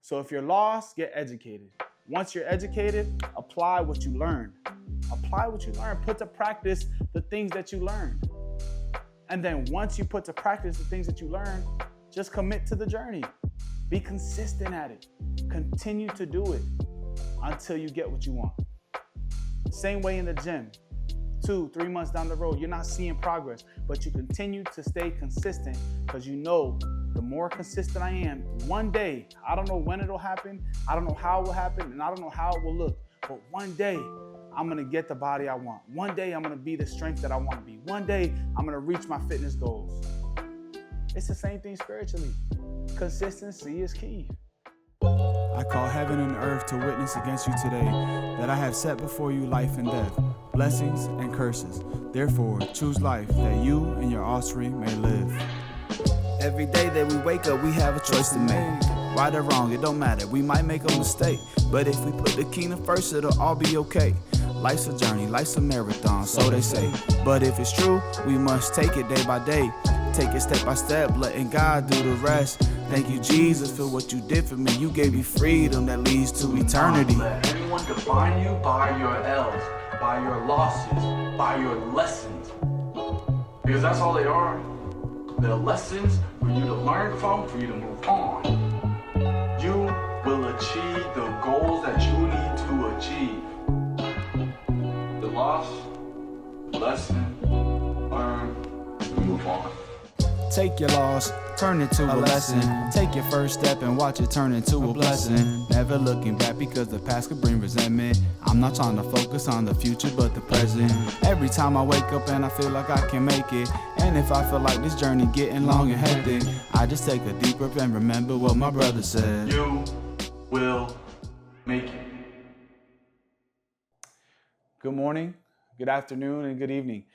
So if you're lost, get educated. Once you're educated, apply what you learn. Apply what you learn. Put to practice the things that you learned. And then once you put to practice the things that you learn, just commit to the journey. Be consistent at it. Continue to do it until you get what you want. Same way in the gym. 2-3 months down the road, you're not seeing progress, but you continue to stay consistent because you know the more consistent I am, one day, I don't know when it'll happen, I don't know how it will happen, and I don't know how it will look, but one day I'm gonna get the body I want. One day I'm gonna be the strength that I wanna be. One day I'm gonna reach my fitness goals. It's the same thing spiritually. Consistency is key. I call heaven and earth to witness against you today that I have set before you life and death, blessings and curses. Therefore, choose life that you and your offspring may live. Every day that we wake up, we have a choice to make. Right or wrong, it don't matter. We might make a mistake, but if we put the kingdom first, it'll all be okay. Life's a journey, life's a marathon, so they say. But if it's true, we must take it day by day. Take it step by step, letting God do the rest. Thank you, Jesus, for what you did for me. You gave me freedom that leads to eternity. Let anyone define you by your L's, by your losses, by your lessons. Because that's all they are. They're lessons for you to learn from, for you to move on. You will achieve the goals that you need to achieve. The loss, lesson, learn, move on. Take your loss, turn it to a lesson. Take your first step and watch it turn into a blessing. Never looking back because the past could bring resentment. I'm not trying to focus on the future but the present. Every time I wake up and I feel like I can make it, and if I feel like this journey getting long and hectic, I just take a deep breath and remember what my brother said. You will make it. Good morning, good afternoon, and good evening.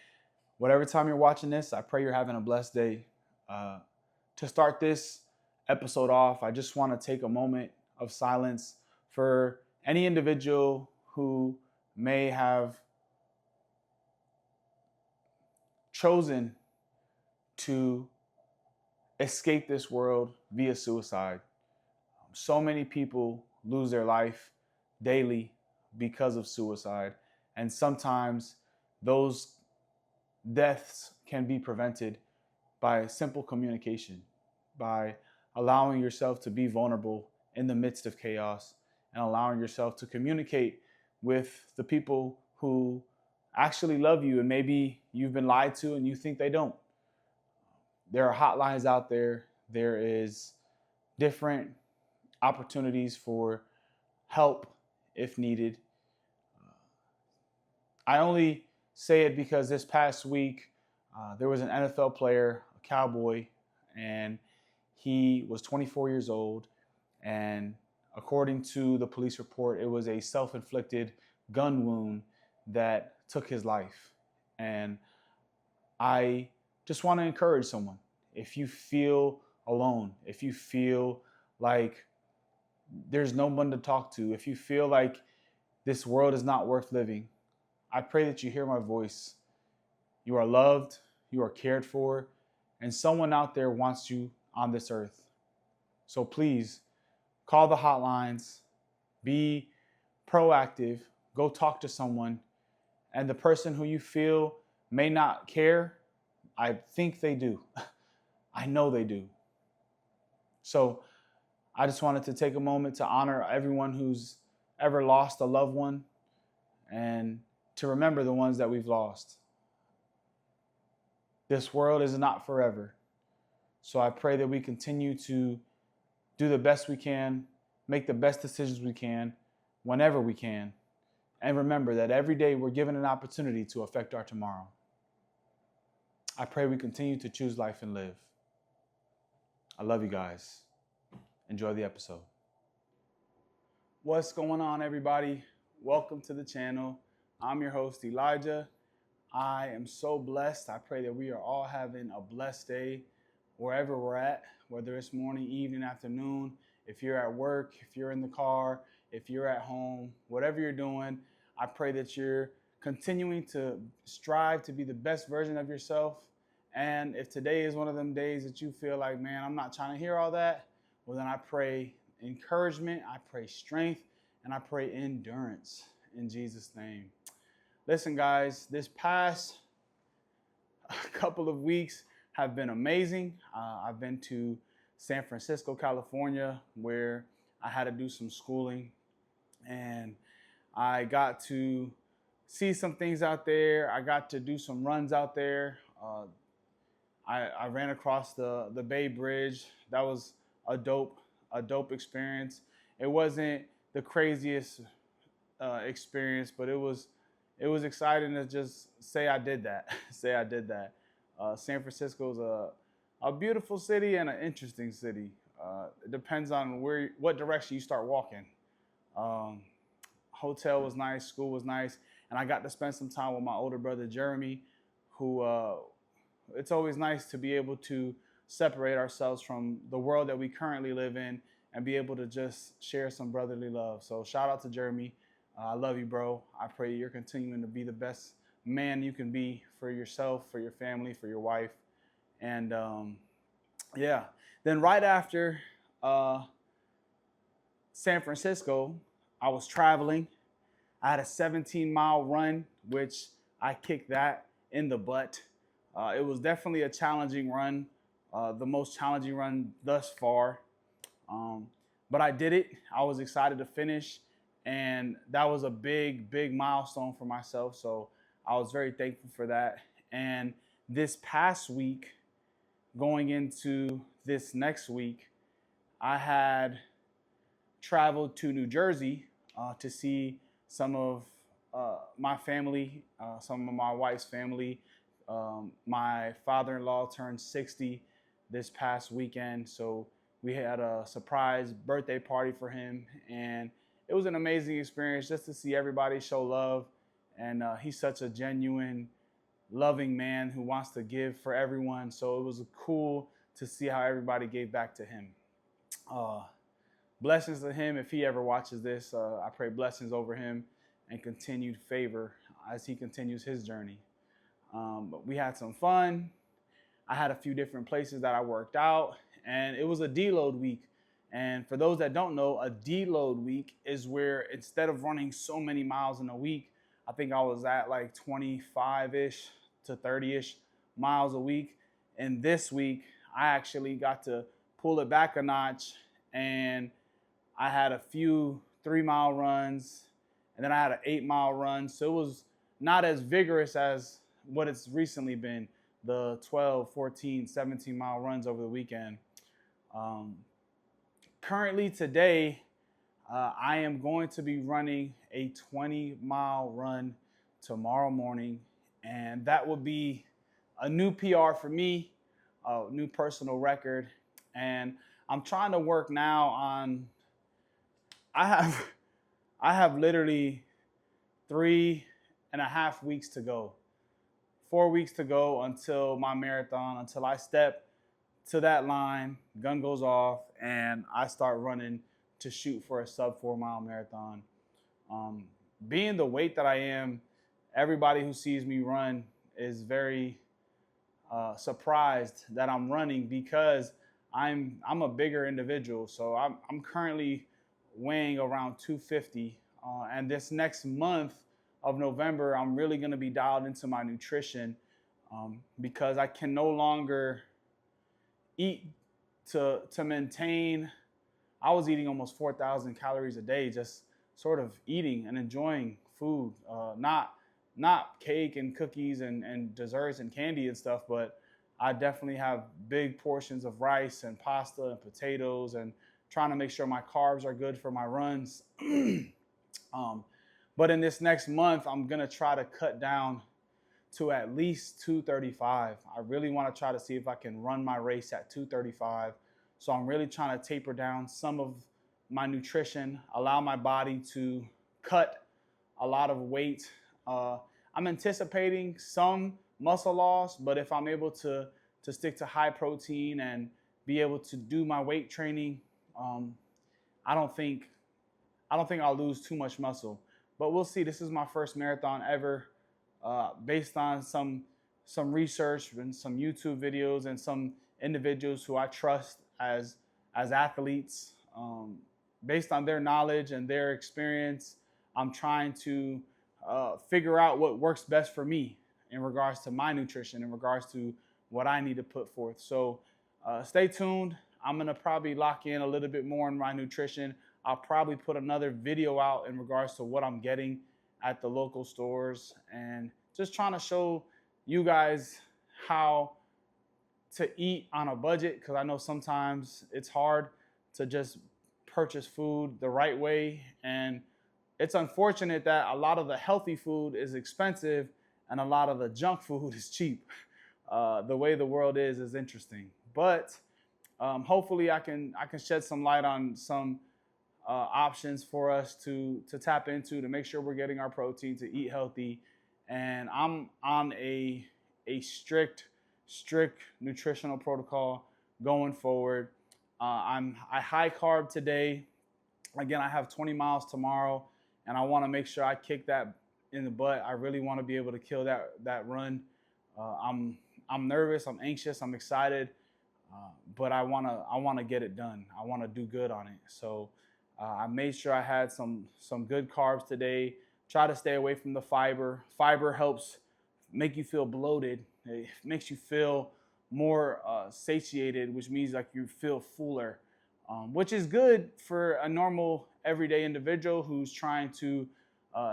Whatever time you're watching this, I pray you're having a blessed day. To start this episode off, I just want to take a moment of silence for any individual who may have chosen to escape this world via suicide. So many people lose their life daily because of suicide, and sometimes those deaths can be prevented by simple communication, by allowing yourself to be vulnerable in the midst of chaos and allowing yourself to communicate with the people who actually love you and maybe you've been lied to and you think they don't. There are hotlines out there. There is different opportunities for help if needed. I only say it because this past week there was an NFL player, a Cowboy, and he was 24 years old, and according to the police report, it was a self-inflicted gun wound that took his life. And I just want to encourage someone, if you feel alone, if you feel like there's no one to talk to, if you feel like this world is not worth living, I pray that you hear my voice. You are loved, you are cared for, and someone out there wants you on this earth. So please call the hotlines, be proactive, go talk to someone, and the person who you feel may not care, I think they do. I know they do. So I just wanted to take a moment to honor everyone who's ever lost a loved one and to remember the ones that we've lost. This world is not forever. So I pray that we continue to do the best we can, make the best decisions we can, whenever we can. And remember that every day we're given an opportunity to affect our tomorrow. I pray we continue to choose life and live. I love you guys. Enjoy the episode. What's going on, everybody? Welcome to the channel. I'm your host, Elijah. I am so blessed. I pray that we are all having a blessed day wherever we're at, whether it's morning, evening, afternoon, if you're at work, if you're in the car, if you're at home, whatever you're doing, I pray that you're continuing to strive to be the best version of yourself. And if today is one of them days that you feel like, man, I'm not trying to hear all that, well, then I pray encouragement, I pray strength, and I pray endurance in Jesus' name. Listen, guys, this past couple of weeks have been amazing. I've been to San Francisco, California, where I had to do some schooling, and I got to see some things out there. I got to do some runs out there. I ran across the Bay Bridge. That was a dope experience. It wasn't the craziest experience, but it was exciting to just say I did that. say I did that. San Francisco is a beautiful city and an interesting city. It depends on what direction you start walking. Hotel was nice, school was nice, and I got to spend some time with my older brother Jeremy, who it's always nice to be able to separate ourselves from the world that we currently live in and be able to just share some brotherly love. So shout out to Jeremy. I love you, bro. I pray you're continuing to be the best man you can be for yourself, for your family, for your wife. And yeah, then right after San Francisco, I was traveling. I had a 17-mile run, which I kicked that in the butt. It was definitely a challenging run, the most challenging run thus far. But I did it. I was excited to finish, and that was a big milestone for myself. So I was very thankful for that. And this past week, going into this next week, I had traveled to New Jersey to see some of my family, some of my wife's family. My father-in-law turned 60 this past weekend, so we had a surprise birthday party for him, and it was an amazing experience just to see everybody show love. And he's such a genuine, loving man who wants to give for everyone, so it was cool to see how everybody gave back to him. Blessings to him if he ever watches this. I pray blessings over him and continued favor as he continues his journey. But we had some fun. I had a few different places that I worked out, and it was a deload week. And for those that don't know, a deload week is where instead of running so many miles in a week, I think I was at like 25-ish to 30-ish miles a week. And this week, I actually got to pull it back a notch, and I had a few 3-mile runs, and then I had an 8-mile run. So it was not as vigorous as what it's recently been, the 12, 14, 17-mile runs over the weekend. Currently today, I am going to be running a 20-mile run tomorrow morning, and that will be a new PR for me, a new personal record. And I'm trying to work now on, I have literally 3.5 weeks to go. 4 weeks to go until my marathon, until I step to that line, gun goes off, and I start running to shoot for a sub 4-mile marathon. Being the weight that I am, everybody who sees me run is very surprised that I'm running because I'm a bigger individual. So I'm currently weighing around 250, and this next month of November, I'm really going to be dialed into my nutrition because I can no longer eat to maintain. I was eating almost 4,000 calories a day, just sort of eating and enjoying food, not cake and cookies and desserts and candy and stuff, but I definitely have big portions of rice and pasta and potatoes and trying to make sure my carbs are good for my runs. But in this next month, I'm going to try to cut down to at least 235. I really want to try to see if I can run my race at 235. So I'm really trying to taper down some of my nutrition, allow my body to cut a lot of weight. I'm anticipating some muscle loss, but if I'm able to stick to high protein and be able to do my weight training, I don't think I'll lose too much muscle. But we'll see. This is my first marathon ever, based on some research and some YouTube videos and some individuals who I trust as athletes. based on their knowledge and their experience, I'm trying to figure out what works best for me in regards to my nutrition, in regards to what I need to put forth. So stay tuned. I'm gonna probably lock in a little bit more in my nutrition. I'll probably put another video out in regards to what I'm getting at the local stores, and just trying to show you guys how to eat on a budget, because I know sometimes it's hard to just purchase food the right way. And it's unfortunate that a lot of the healthy food is expensive and a lot of the junk food is cheap. The way the world is interesting. But hopefully I can shed some light on some options for us to tap into to make sure we're getting our protein, to eat healthy. And I'm on a strict nutritional protocol going forward. I high carb today. Again, I have 20 miles tomorrow, and I want to make sure I kick that in the butt. I really want to be able to kill that run. I'm nervous. I'm anxious. I'm excited, but I wanna get it done. I want to do good on it. So I made sure I had some good carbs today. Try to stay away from the fiber. Fiber helps make you feel bloated. It makes you feel more satiated, which means like you feel fuller, which is good for a normal everyday individual who's trying to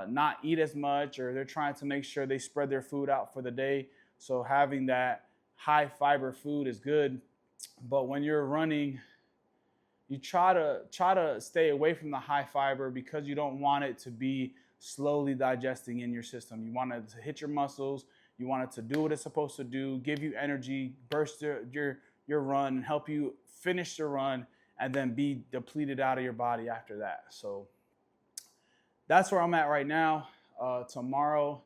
not eat as much, or they're trying to make sure they spread their food out for the day. So having that high fiber food is good. But when you're running, you try to stay away from the high fiber, because you don't want it to be slowly digesting in your system. You want it to hit your muscles. You want it to do what it's supposed to do, give you energy, burst your run, and help you finish the run, and then be depleted out of your body after that. So that's where I'm at right now. Tomorrow,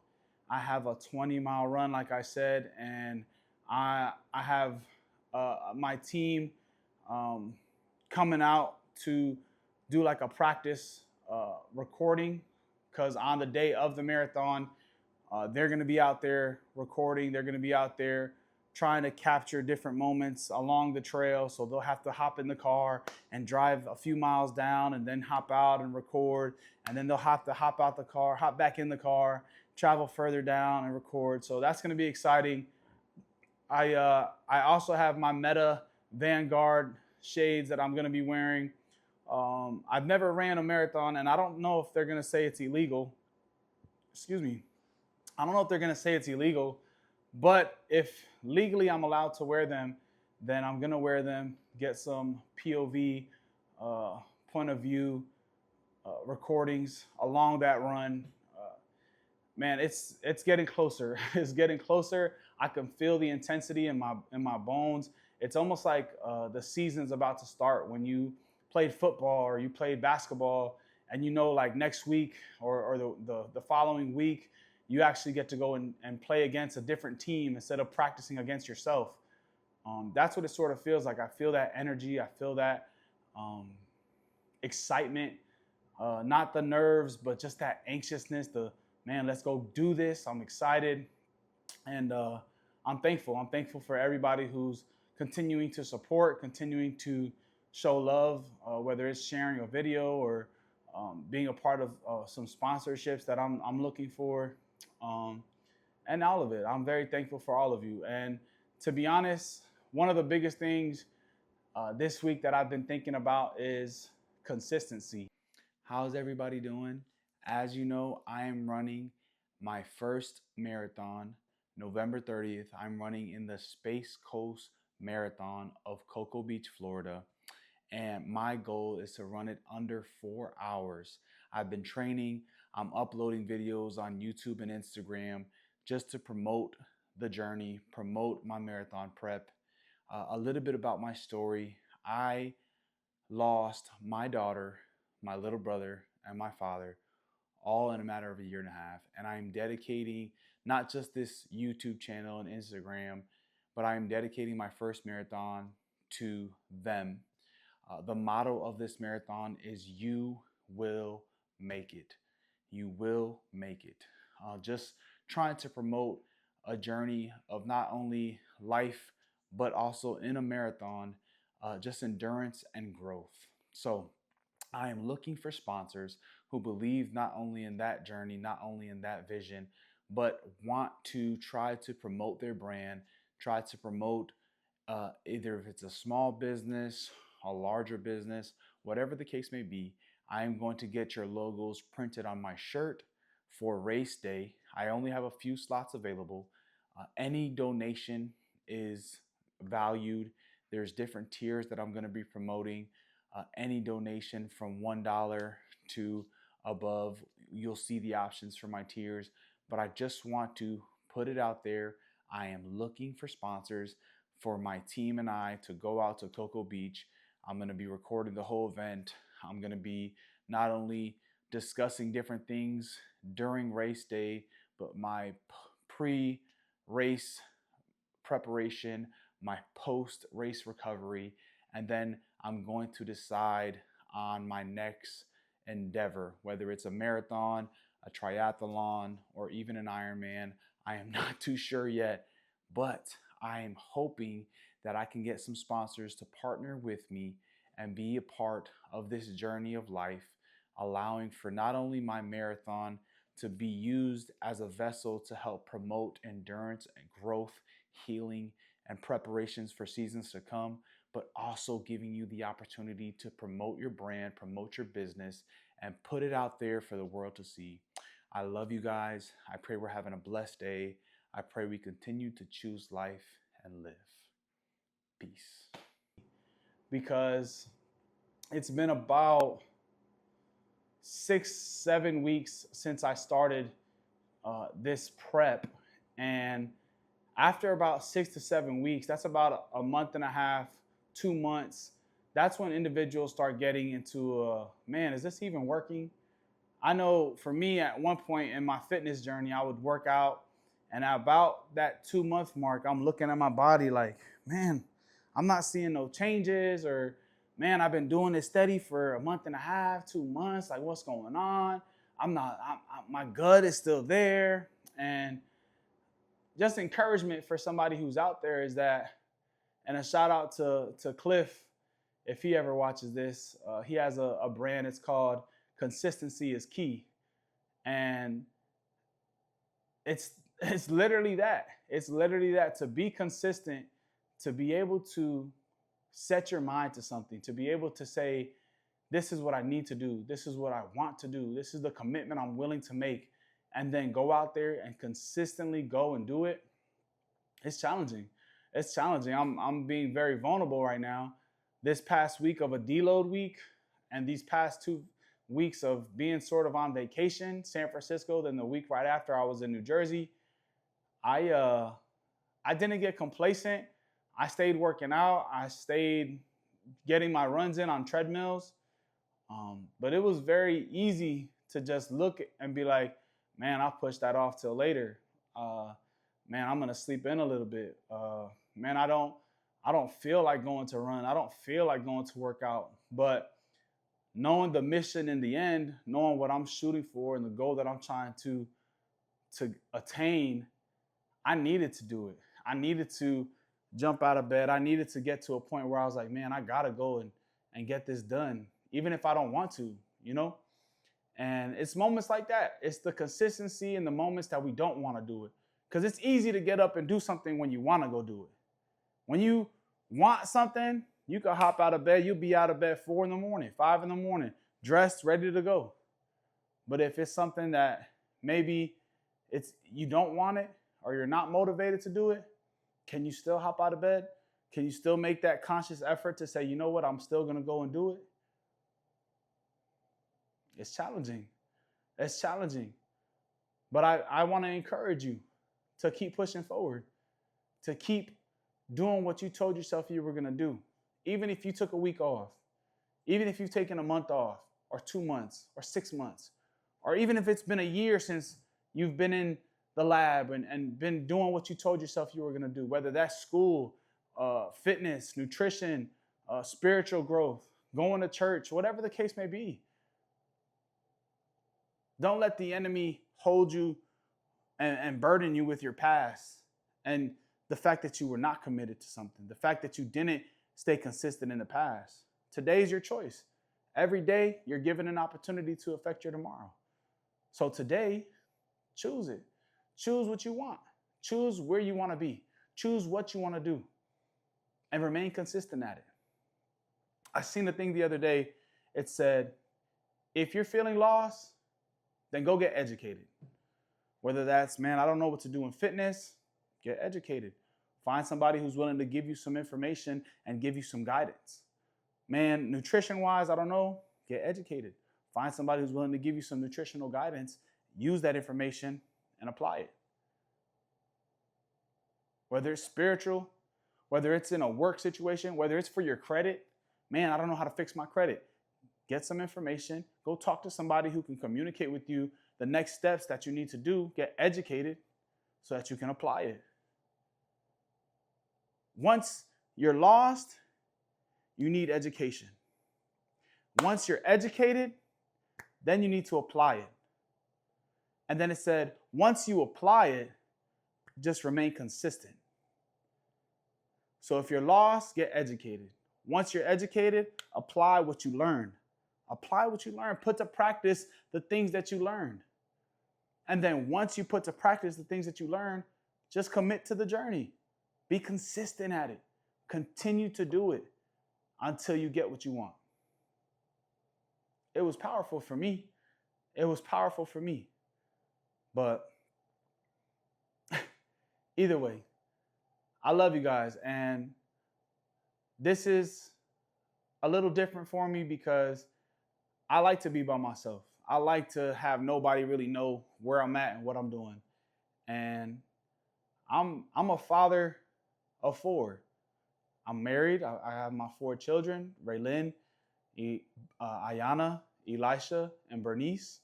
I have a 20-mile run, like I said, and I have my team um, coming out to do like a practice recording, because on the day of the marathon, they're going to be out there recording. They're going to be out there trying to capture different moments along the trail. So they'll have to hop in the car and drive a few miles down, and then hop out and record. And then they'll have to hop out the car, hop back in the car, travel further down and record. So that's going to be exciting. I also have my Meta Vanguard shades that I'm going to be wearing. I've never ran a marathon, and I don't know if they're going to say it's illegal. Excuse me. I don't know if they're going to say it's illegal, but if legally I'm allowed to wear them, then I'm going to wear them, get some POV, point of view recordings along that run. Man, it's getting closer. It's getting closer. I can feel the intensity in my bones. It's almost like the season's about to start when you played football or you played basketball, and you know, like next week or the following week, you actually get to go and play against a different team instead of practicing against yourself. That's what it sort of feels like. I feel that energy. I feel that excitement, not the nerves, but just that anxiousness. Man, let's go do this. I'm excited, and I'm thankful. I'm thankful for everybody who's continuing to support, continuing to show love, whether it's sharing a video or being a part of some sponsorships that I'm looking for, and all of it. I'm very thankful for all of you. And to be honest, one of the biggest things this week that I've been thinking about is consistency. How's everybody doing? As you know, I am running my first marathon November 30th. I'm running in the Space Coast Marathon of Cocoa Beach, Florida. And my goal is to run it under 4 hours. I've been training. I'm uploading videos on YouTube and Instagram just to promote the journey, promote my marathon prep. A little bit about my story. I lost my daughter, my little brother, and my father all in a matter of a year and a half. And I'm dedicating not just this YouTube channel and Instagram, but I'm dedicating my first marathon to them. The motto of this marathon is "You will make it." You will make it. Just trying to promote a journey of not only life, but also in a marathon, just endurance and growth. So I am looking for sponsors who believe not only in that journey, not only in that vision, but want to try to promote their brand, try to promote either if it's a small business, a larger business, whatever the case may be. I am going to get your logos printed on my shirt for race day. I only have a few slots available. Any donation is valued. There's different tiers that I'm going to be promoting. Any donation from $1 to above, you'll see the options for my tiers. But I just want to put it out there. I am looking for sponsors for my team and I to go out to Cocoa Beach. I'm going to be recording the whole event. I'm going to be not only discussing different things during race day, but my pre-race preparation, my post-race recovery, and then I'm going to decide on my next endeavor, whether it's a marathon, a triathlon, or even an Ironman. I am not too sure yet, but I am hoping that I can get some sponsors to partner with me and be a part of this journey of life, allowing for not only my marathon to be used as a vessel to help promote endurance and growth, healing, and preparations for seasons to come, but also giving you the opportunity to promote your brand, promote your business, and put it out there for the world to see. I love you guys. I pray we're having a blessed day. I pray we continue to choose life and live. Peace. Because it's been about 6-7 weeks since I started this prep, and after about 6 to 7 weeks, that's about a month and a half, 2 months, that's when individuals start getting into man, is this even working? I know for me, at one point in my fitness journey, I would work out, and at about that 2 month mark, I'm looking at my body like, man, I'm not seeing no changes, or man, I've been doing this steady for a month and a half, 2 months. Like, what's going on? My gut is still there. And just encouragement for somebody who's out there is that, and a shout out to Cliff, if he ever watches this, he has a brand. It's called Consistency is Key. And it's literally that. It's literally that, to be consistent, to be able to set your mind to something, to be able to say, this is what I need to do. This is what I want to do. This is the commitment I'm willing to make. And then go out there and consistently go and do it. It's challenging. It's challenging. I'm being very vulnerable right now. This past week of a deload week, and these past 2 weeks of being sort of on vacation, San Francisco, then the week right after I was in New Jersey, I didn't get complacent. I stayed working out. I stayed getting my runs in on treadmills. But it was very easy to just look and be like, man, I'll push that off till later. Man, I'm gonna sleep in a little bit. Man, I don't feel like going to run. I don't feel like going to work out. But knowing the mission in the end, knowing what I'm shooting for and the goal that I'm trying to attain, I needed to do it. I needed to jump out of bed. I needed to get to a point where I was like, man, I gotta go and get this done, even if I don't want to, you know? And it's moments like that. It's the consistency in the moments that we don't want to do it. Because it's easy to get up and do something when you want to go do it. When you want something, you can hop out of bed. You'll be out of bed 4 in the morning, 5 in the morning, dressed, ready to go. But if it's something that maybe you don't want it, or you're not motivated to do it, can you still hop out of bed? Can you still make that conscious effort to say, you know what, I'm still going to go and do it? It's challenging. It's challenging. But I want to encourage you to keep pushing forward, to keep doing what you told yourself you were going to do. Even if you took a week off, even if you've taken a month off, or 2 months, or 6 months, or even if it's been a year since you've been in the lab and been doing what you told yourself you were going to do, whether that's school, fitness, nutrition, spiritual growth, going to church, whatever the case may be. Don't let the enemy hold you and burden you with your past and the fact that you were not committed to something, the fact that you didn't stay consistent in the past. Today's your choice. Every day, you're given an opportunity to affect your tomorrow. So today, choose it. Choose what you want. Choose where you want to be. Choose what you want to do. And remain consistent at it. I seen a thing the other day. It said, if you're feeling lost, then go get educated. Whether that's, man, I don't know what to do in fitness, get educated. Find somebody who's willing to give you some information and give you some guidance. Man, nutrition-wise, I don't know, get educated. Find somebody who's willing to give you some nutritional guidance, use that information, and apply it. Whether it's spiritual, whether it's in a work situation, whether it's for your credit, man, I don't know how to fix my credit. Get some information, go talk to somebody who can communicate with you the next steps that you need to do, get educated so that you can apply it. Once you're lost, you need education. Once you're educated, then you need to apply it. And then it said, once you apply it, just remain consistent. So if you're lost, get educated. Once you're educated, apply what you learned. Apply what you learned. Put to practice the things that you learned. And then once you put to practice the things that you learn, just commit to the journey. Be consistent at it. Continue to do it until you get what you want. It was powerful for me. It was powerful for me. But either way, I love you guys. And this is a little different for me because I like to be by myself. I like to have nobody really know where I'm at and what I'm doing. And I'm a father of 4. I'm married. I have my 4 children, Raylyn, Ayana, Elisha, and Bernice.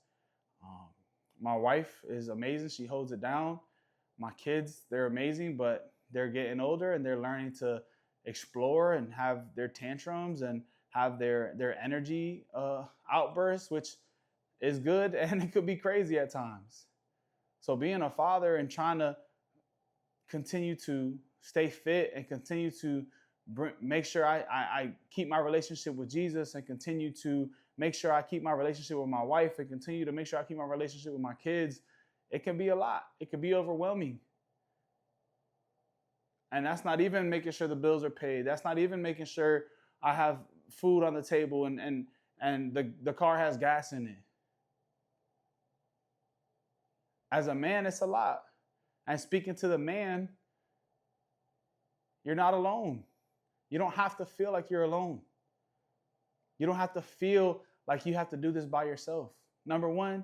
My wife is amazing. She holds it down. My kids, they're amazing, but they're getting older and they're learning to explore and have their tantrums and have their energy outbursts, which is good, and it could be crazy at times. So being a father and trying to continue to stay fit and continue to make sure I keep my relationship with Jesus and continue to make sure I keep my relationship with my wife and continue to make sure I keep my relationship with my kids, it can be a lot. It can be overwhelming. And that's not even making sure the bills are paid. That's not even making sure I have food on the table and the car has gas in it. As a man, it's a lot. And speaking to the man, you're not alone. You don't have to feel like you're alone. You don't have to feel like you have to do this by yourself. Number one,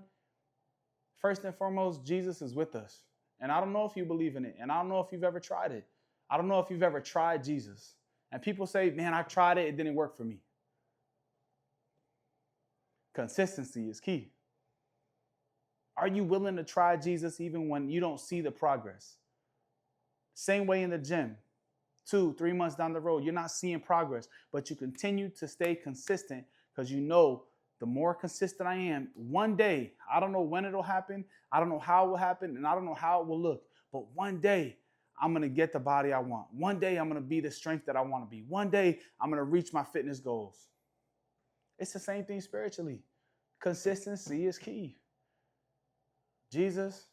first and foremost, Jesus is with us. And I don't know if you believe in it. And I don't know if you've ever tried it. I don't know if you've ever tried Jesus. And people say, man, I tried it. It didn't work for me. Consistency is key. Are you willing to try Jesus even when you don't see the progress? Same way in the gym. 2-3 months down the road, you're not seeing progress, but you continue to stay consistent because you know the more consistent I am, one day, I don't know when it'll happen, I don't know how it will happen, and I don't know how it will look, but one day I'm going to get the body I want. One day I'm going to be the strength that I want to be. One day I'm going to reach my fitness goals. It's the same thing spiritually. Consistency is key. Jesus,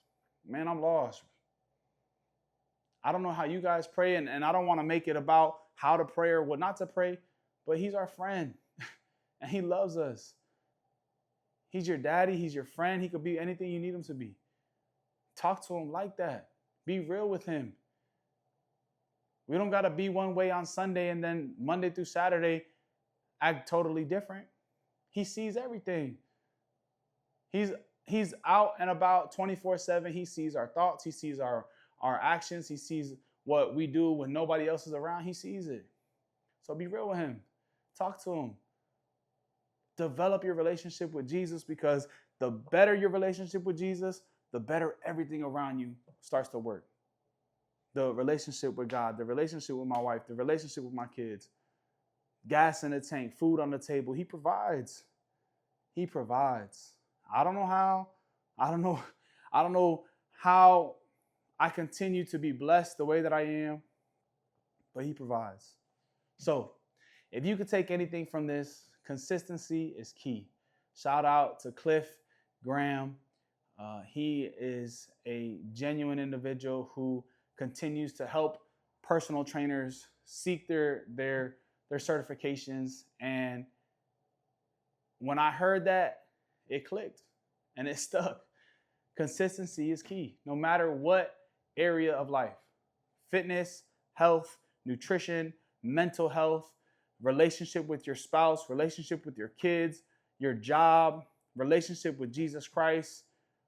man, I'm lost. I don't know how you guys pray, and I don't want to make it about how to pray or what not to pray, but he's our friend, and he loves us. He's your daddy. He's your friend. He could be anything you need him to be. Talk to him like that. Be real with him. We don't got to be one way on Sunday and then Monday through Saturday act totally different. He sees everything. He's out and about 24/7. He sees our thoughts. He sees our actions. He sees what we do when nobody else is around. He sees it. So be real with him. Talk to him. Develop your relationship with Jesus, because the better your relationship with Jesus, the better everything around you starts to work. The relationship with God, the relationship with my wife, the relationship with my kids, gas in the tank, food on the table. He provides. He provides. I don't know how. I don't know how I continue to be blessed the way that I am, but he provides. So if you could take anything from this, consistency is key. Shout out to Cliff Graham. He is a genuine individual who continues to help personal trainers seek their certifications. And when I heard that, it clicked and it stuck. Consistency is key, no matter what area of life. Fitness, health, nutrition, mental health, relationship with your spouse, relationship with your kids, your job, relationship with Jesus Christ.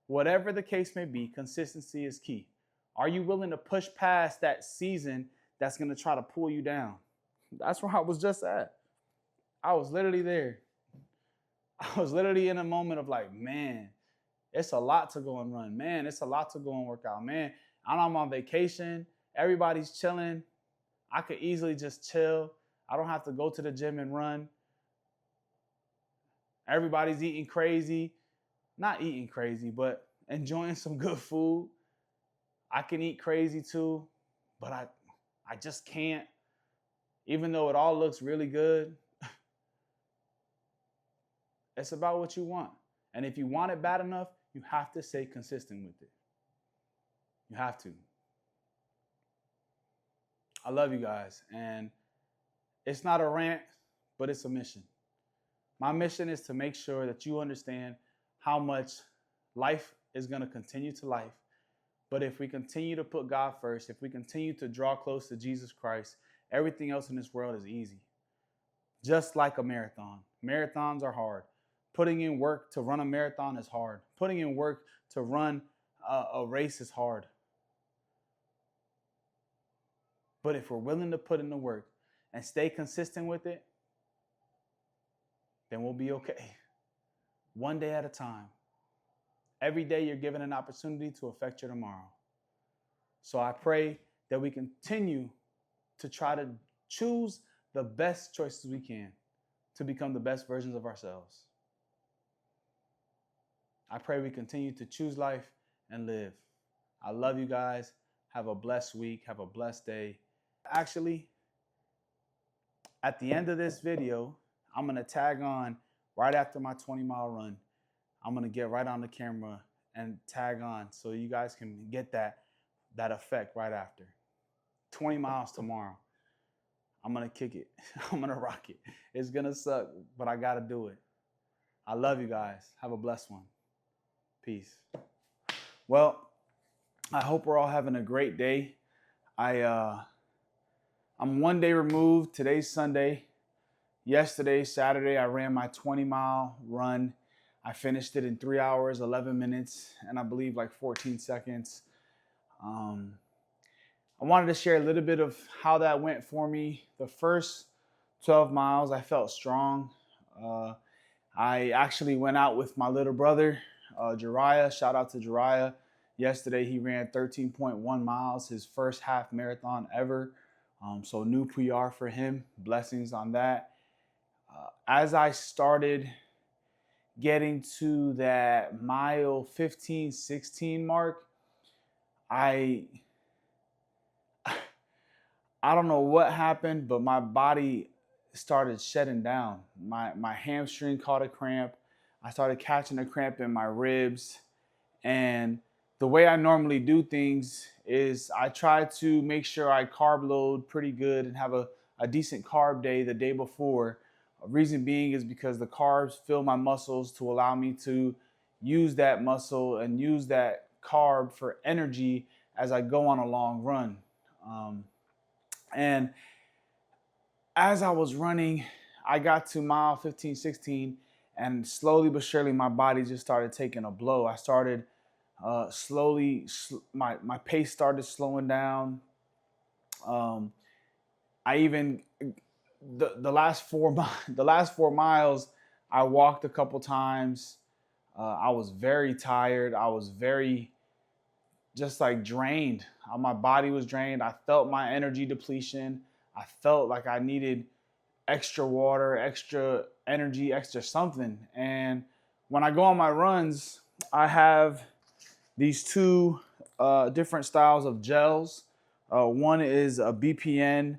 Whatever the case may be, consistency is key. Are you willing to push past that season that's going to try to pull you down? That's where I was just at. I was literally there. I was literally in a moment of like, man, it's a lot to go and run. Man, it's a lot to go and work out. Man, I'm on vacation. Everybody's chilling. I could easily just chill. I don't have to go to the gym and run. Everybody's eating crazy. Not eating crazy, but enjoying some good food. I can eat crazy too, but I just can't. Even though it all looks really good, it's about what you want. And if you want it bad enough, you have to stay consistent with it. You have to. I love you guys. And it's not a rant, but it's a mission. My mission is to make sure that you understand how much life is going to continue to life. But if we continue to put God first, if we continue to draw close to Jesus Christ, everything else in this world is easy. Just like a marathon. Marathons are hard. Putting in work to run a marathon is hard. Putting in work to run a race is hard. But if we're willing to put in the work and stay consistent with it, then we'll be okay. One day at a time. Every day you're given an opportunity to affect your tomorrow. So I pray that we continue to try to choose the best choices we can to become the best versions of ourselves. I pray we continue to choose life and live. I love you guys. Have a blessed week. Have a blessed day. Actually, at the end of this video, I'm going to tag on right after my 20-mile run. I'm going to get right on the camera and tag on so you guys can get that effect right after. 20 miles tomorrow. I'm going to kick it. I'm going to rock it. It's going to suck, but I got to do it. I love you guys. Have a blessed one. Peace. Well, I hope we're all having a great day. I'm one day removed. Today's Sunday. Yesterday, Saturday, I ran my 20-mile run. I finished it in 3 hours, 11 minutes, and I believe like 14 seconds. I wanted to share a little bit of how that went for me. The first 12 miles, I felt strong. I actually went out with my little brother, Jariah. Shout out to Jariah. Yesterday, he ran 13.1 miles, his first half marathon ever. So new PR for him. Blessings on that. As I started getting to that mile 15, 16 mark, I don't know what happened, but my body started shutting down. My hamstring caught a cramp. I started catching a cramp in my ribs. And the way I normally do things is I try to make sure I carb load pretty good and have a decent carb day the day before. Reason being is because the carbs fill my muscles to allow me to use that muscle and use that carb for energy as I go on a long run. And as I was running, I got to mile 15, 16, and slowly but surely my body just started taking a blow. I started my pace started slowing down. I even the last 4 miles, I walked a couple times. I was very tired. I was very just like drained. My body was drained. I felt my energy depletion. I felt like I needed extra water, extra energy, extra something. And when I go on my runs, I have these two different styles of gels. One is a BPN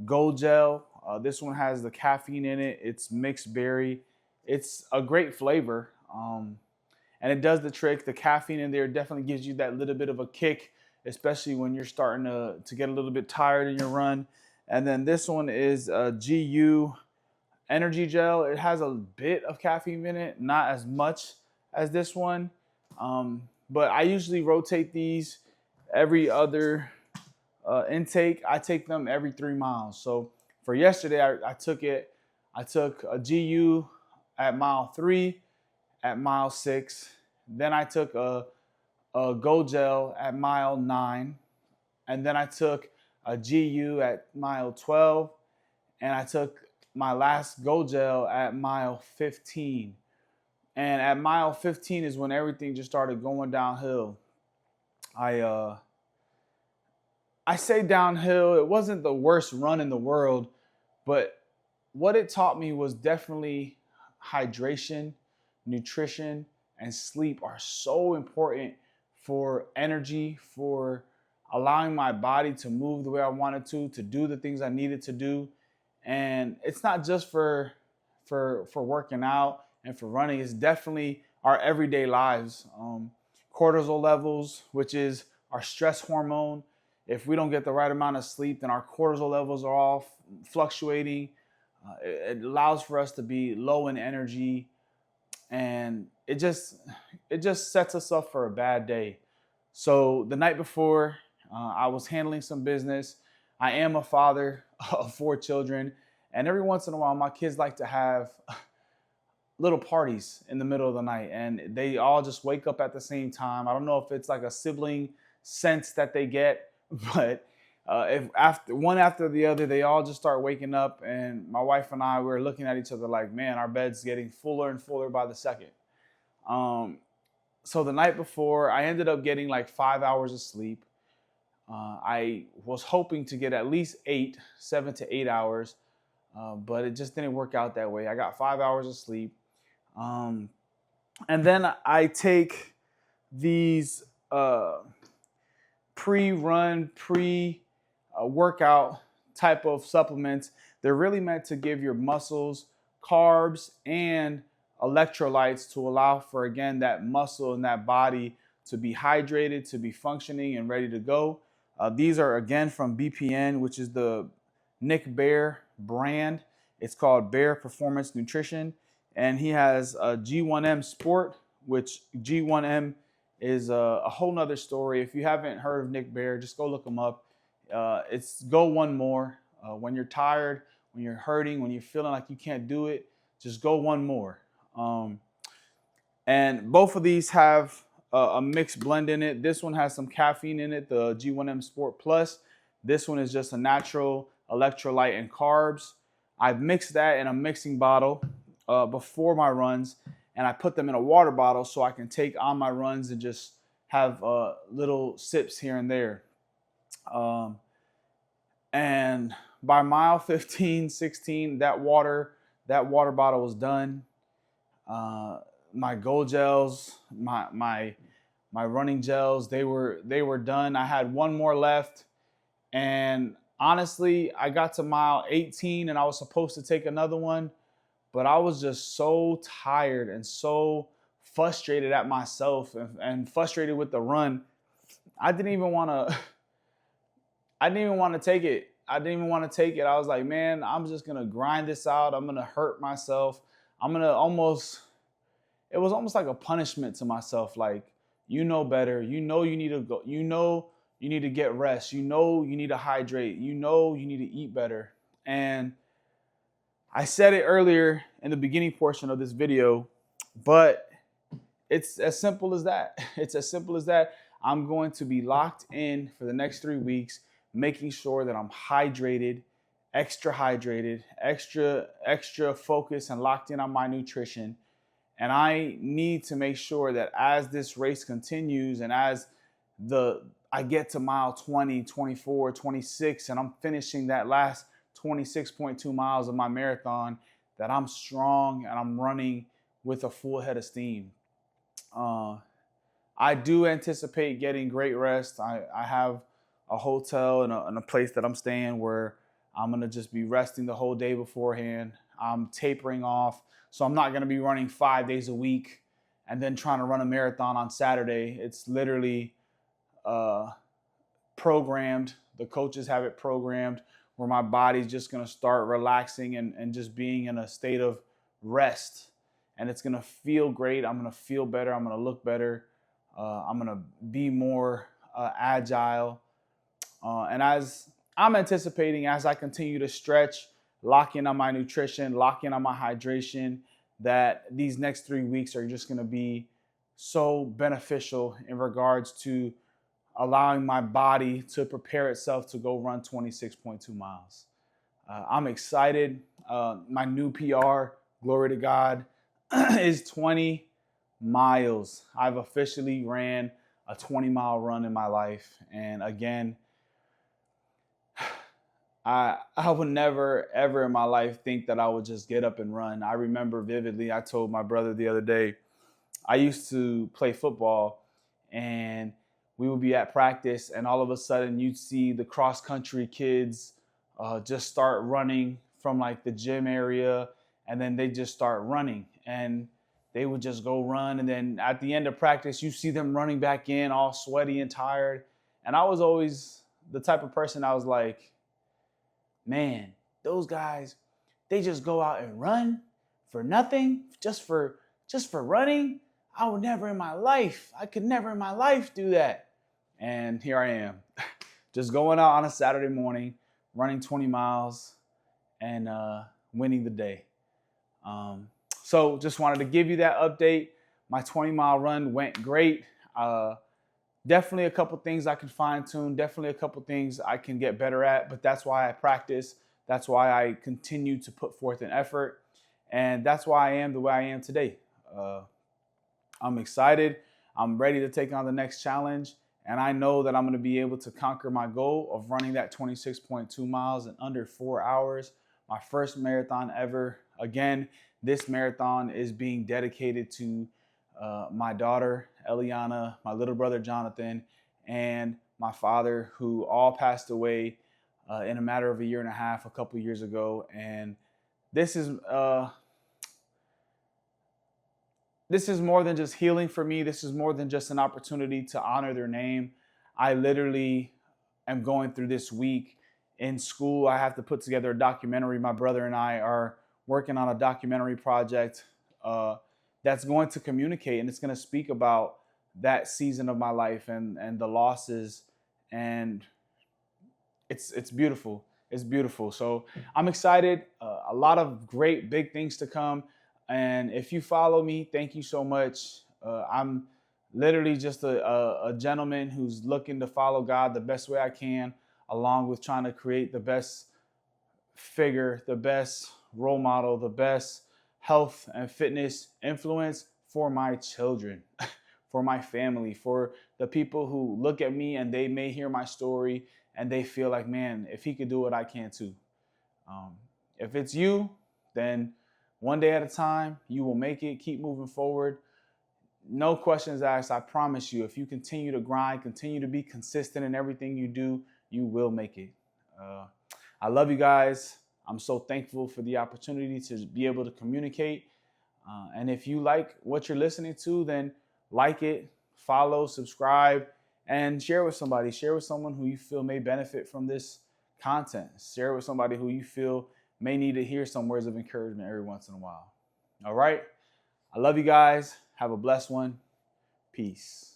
Gold Gel. This one has the caffeine in it. It's mixed berry. It's a great flavor, and it does the trick. The caffeine in there definitely gives you that little bit of a kick, especially when you're starting to get a little bit tired in your run. And then this one is a GU energy gel. It has a bit of caffeine in it, not as much as this one. But I usually rotate these every other intake. I take them every 3 miles. So for yesterday, I took a GU at mile 3, at mile 6. Then I took a Go Gel at mile 9. And then I took a GU at mile 12. And I took my last Go Gel at mile 15. And at mile 15 is when everything just started going downhill. I say downhill. It wasn't the worst run in the world, but what it taught me was definitely hydration, nutrition, and sleep are so important for energy, for allowing my body to move the way I wanted to do the things I needed to do. And it's not just for working out and for running. It's definitely our everyday lives. Cortisol levels, which is our stress hormone. If we don't get the right amount of sleep, then our cortisol levels are all fluctuating. It allows for us to be low in energy, and it just sets us up for a bad day. So the night before, I was handling some business. I am a father of 4 children, and every once in a while, my kids like to have little parties in the middle of the night, and they all just wake up at the same time. I don't know if it's like a sibling sense that they get, but if after the other, they all just start waking up, and my wife and I were looking at each other like, man, our bed's getting fuller and fuller by the second. So the night before, I ended up getting like 5 hours of sleep. I was hoping to get at least 7 to 8 hours, but it just didn't work out that way. I got 5 hours of sleep. And then I take these pre-run, pre-workout type of supplements. They're really meant to give your muscles carbs and electrolytes to allow for, again, that muscle and that body to be hydrated, to be functioning and ready to go. These are, again, from BPN, which is the Nick Bare brand. It's called Bare Performance Nutrition. And he has a G1M Sport, which G1M is a whole nother story. If you haven't heard of Nick Bare, just go look him up. It's go one more. When you're tired, when you're hurting, when you're feeling like you can't do it, just go one more. And both of these have a mixed blend in it. This one has some caffeine in it, the G1M Sport Plus. This one is just a natural electrolyte and carbs. I've mixed that in a mixing bottle before my runs, and I put them in a water bottle so I can take on my runs and just have little sips here and there. And by mile 15, 16, that water bottle was done. My Go gels, my running gels, they were done. I had one more left, and honestly, I got to mile 18 and I was supposed to take another one, but I was just so tired and so frustrated at myself and frustrated with the run. I didn't even want to take it. I didn't even want to take it. I was like, man, I'm just going to grind this out. I'm going to hurt myself. It was almost like a punishment to myself. Like, you know better. You know you need to go. You know you need to get rest. You know you need to hydrate. You know you need to eat better. And I said it earlier in the beginning portion of this video, but it's as simple as that. It's as simple as that. I'm going to be locked in for the next 3 weeks, making sure that I'm hydrated, extra focused and locked in on my nutrition. And I need to make sure that as this race continues and as I get to mile 20, 24, 26, and I'm finishing that last 26.2 miles of my marathon, that I'm strong and I'm running with a full head of steam. I do anticipate getting great rest. I have a hotel and a place that I'm staying where I'm going to just be resting the whole day beforehand. I'm tapering off. So I'm not going to be running 5 days a week and then trying to run a marathon on Saturday. It's literally programmed. The coaches have it programmed where my body's just going to start relaxing and just being in a state of rest. And it's going to feel great. I'm going to feel better. I'm going to look better. I'm going to be more agile. And as I'm anticipating, as I continue to stretch, lock in on my nutrition, lock in on my hydration, that these next 3 weeks are just going to be so beneficial in regards to allowing my body to prepare itself to go run 26.2 miles. I'm excited. My new PR, glory to God, is 20 miles. I've officially ran a 20-mile run in my life. And again, I would never, ever in my life think that I would just get up and run. I remember vividly, I told my brother the other day, I used to play football and we would be at practice and all of a sudden you'd see the cross country kids just start running from like the gym area, and then they just start running and they would just go run. And then at the end of practice, you see them running back in all sweaty and tired. And I was always the type of person, I was like, man, those guys, they just go out and run for nothing, just for running. I would never in my life, I could never in my life do that. And here I am, just going out on a Saturday morning, running 20 miles and winning the day. So just wanted to give you that update. My 20-mile run went great. Definitely a couple things I can fine tune. Definitely a couple things I can get better at, but that's why I practice. That's why I continue to put forth an effort. And that's why I am the way I am today. I'm excited. I'm ready to take on the next challenge. And I know that I'm going to be able to conquer my goal of running that 26.2 miles in under 4 hours. My first marathon ever. Again, this marathon is being dedicated to my daughter, Eliana, my little brother, Jonathan, and my father, who all passed away in a matter of a year and a half, a couple years ago. And this is more than just healing for me. This is more than just an opportunity to honor their name. I literally am going through this week in school. I have to put together a documentary. My brother and I are working on a documentary project that's going to communicate, and it's going to speak about that season of my life and the losses. And it's beautiful. It's beautiful. So I'm excited. A lot of great big things to come. And if you follow me, thank you so much. I'm literally just a gentleman who's looking to follow God the best way I can, along with trying to create the best figure, the best role model, the best health and fitness influence for my children, for my family, for the people who look at me and they may hear my story and they feel like, man, if he could do it, I can too. If it's you, then one day at a time, you will make it. Keep moving forward. No questions asked. I promise you, if you continue to grind, continue to be consistent in everything you do, you will make it. I love you guys. I'm so thankful for the opportunity to be able to communicate. And if you like what you're listening to, then like it, follow, subscribe, and share with somebody. Share with someone who you feel may benefit from this content. Share with somebody who you feel may need to hear some words of encouragement every once in a while. All right. I love you guys. Have a blessed one. Peace.